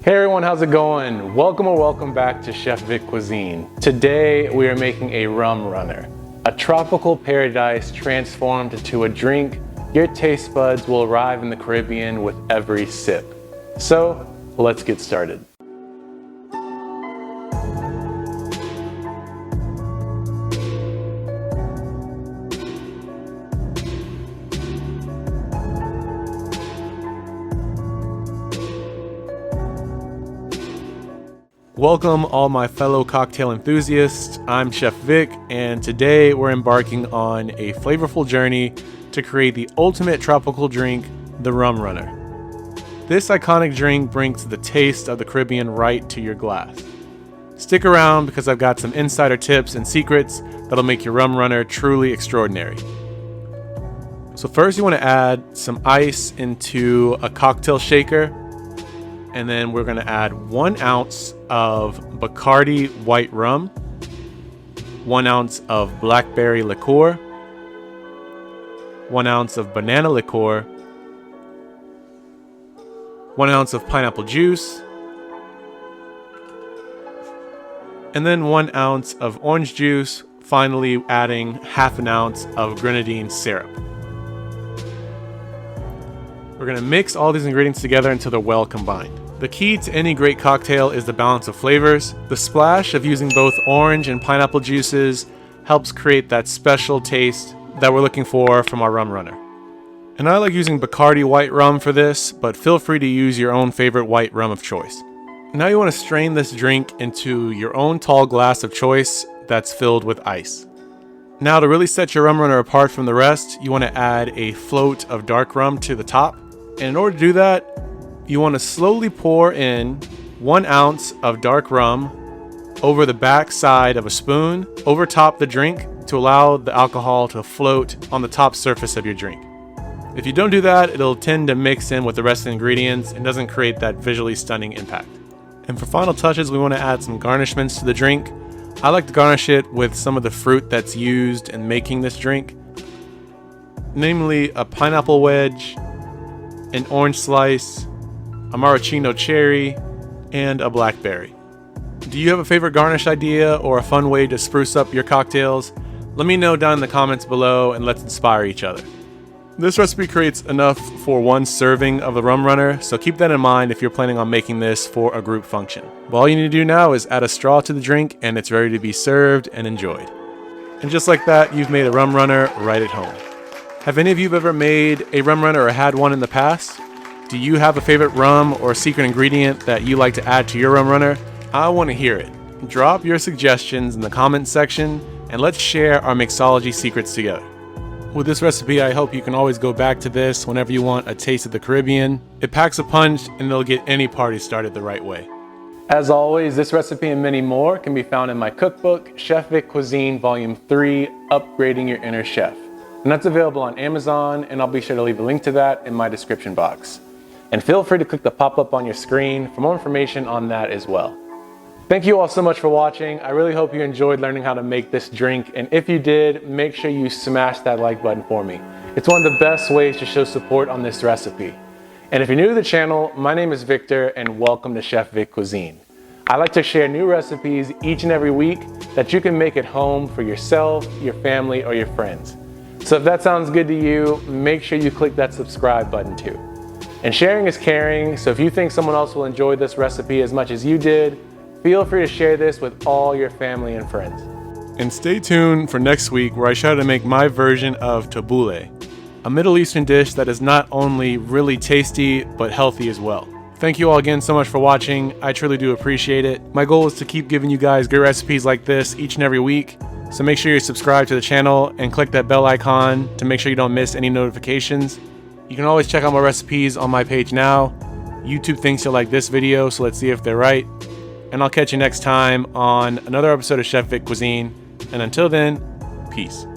Hey everyone, how's it going? Welcome back to Chef Vic Cuisine. Today we are making a Rum Runner, a tropical paradise transformed into a drink your taste buds will arrive in the Caribbean with every sip. So let's get started. Welcome all my fellow cocktail enthusiasts. I'm Chef Vic, and today we're embarking on a flavorful journey to create the ultimate tropical drink, the Rum Runner. This iconic drink brings the taste of the Caribbean right to your glass. Stick around because I've got some insider tips and secrets that'll make your Rum Runner truly extraordinary. So first you want to add some ice into a cocktail shaker. And then we're going to add 1 ounce of Bacardi white rum, 1 ounce of blackberry liqueur, 1 ounce of banana liqueur, 1 ounce of pineapple juice, and then 1 ounce of orange juice, finally adding half an ounce of grenadine syrup. We're going to mix all these ingredients together until they're well combined. The key to any great cocktail is the balance of flavors. The splash of using both orange and pineapple juices helps create that special taste that we're looking for from our Rum Runner. And I like using Bacardi white rum for this, but feel free to use your own favorite white rum of choice. Now you want to strain this drink into your own tall glass of choice that's filled with ice. Now to really set your Rum Runner apart from the rest, you want to add a float of dark rum to the top. And in order to do that, you want to slowly pour in 1 ounce of dark rum over the back side of a spoon over top the drink to allow the alcohol to float on the top surface of your drink. If you don't do that, it'll tend to mix in with the rest of the ingredients and doesn't create that visually stunning impact. And for final touches, we want to add some garnishments to the drink. I like to garnish it with some of the fruit that's used in making this drink, namely a pineapple wedge, an orange slice, a maraschino cherry, and a blackberry. Do you have a favorite garnish idea or a fun way to spruce up your cocktails? Let me know down in the comments below and let's inspire each other. This recipe creates enough for 1 serving of the Rum Runner, so keep that in mind if you're planning on making this for a group function. But all you need to do now is add a straw to the drink and it's ready to be served and enjoyed. And just like that, you've made a Rum Runner right at home. Have any of you ever made a Rum Runner or had one in the past? Do you have a favorite rum or secret ingredient that you like to add to your Rum Runner? I want to hear it. Drop your suggestions in the comments section and let's share our mixology secrets together. With this recipe, I hope you can always go back to this whenever you want a taste of the Caribbean. It packs a punch and it'll get any party started the right way. As always, this recipe and many more can be found in my cookbook, Chef Vic Cuisine Volume 3, Upgrading Your Inner Chef. And that's available on Amazon, and I'll be sure to leave a link to that in my description box. And feel free to click the pop-up on your screen for more information on that as well. Thank you all so much for watching. I really hope you enjoyed learning how to make this drink, and if you did, make sure you smash that like button for me. It's one of the best ways to show support on this recipe. And if you're new to the channel, my name is Victor, and welcome to Chef Vic Cuisine. I like to share new recipes each and every week that you can make at home for yourself, your family, or your friends. So if that sounds good to you, make sure you click that subscribe button too. And sharing is caring, so if you think someone else will enjoy this recipe as much as you did, feel free to share this with all your family and friends. And stay tuned for next week where I show how to make my version of tabbouleh, a Middle Eastern dish that is not only really tasty, but healthy as well. Thank you all again so much for watching. I truly do appreciate it. My goal is to keep giving you guys great recipes like this each and every week. So make sure you're subscribed to the channel and click that bell icon to make sure you don't miss any notifications. You can always check out my recipes on my page now. YouTube thinks you'll like this video, so let's see if they're right. And I'll catch you next time on another episode of Chef Vic Cuisine. And until then, peace.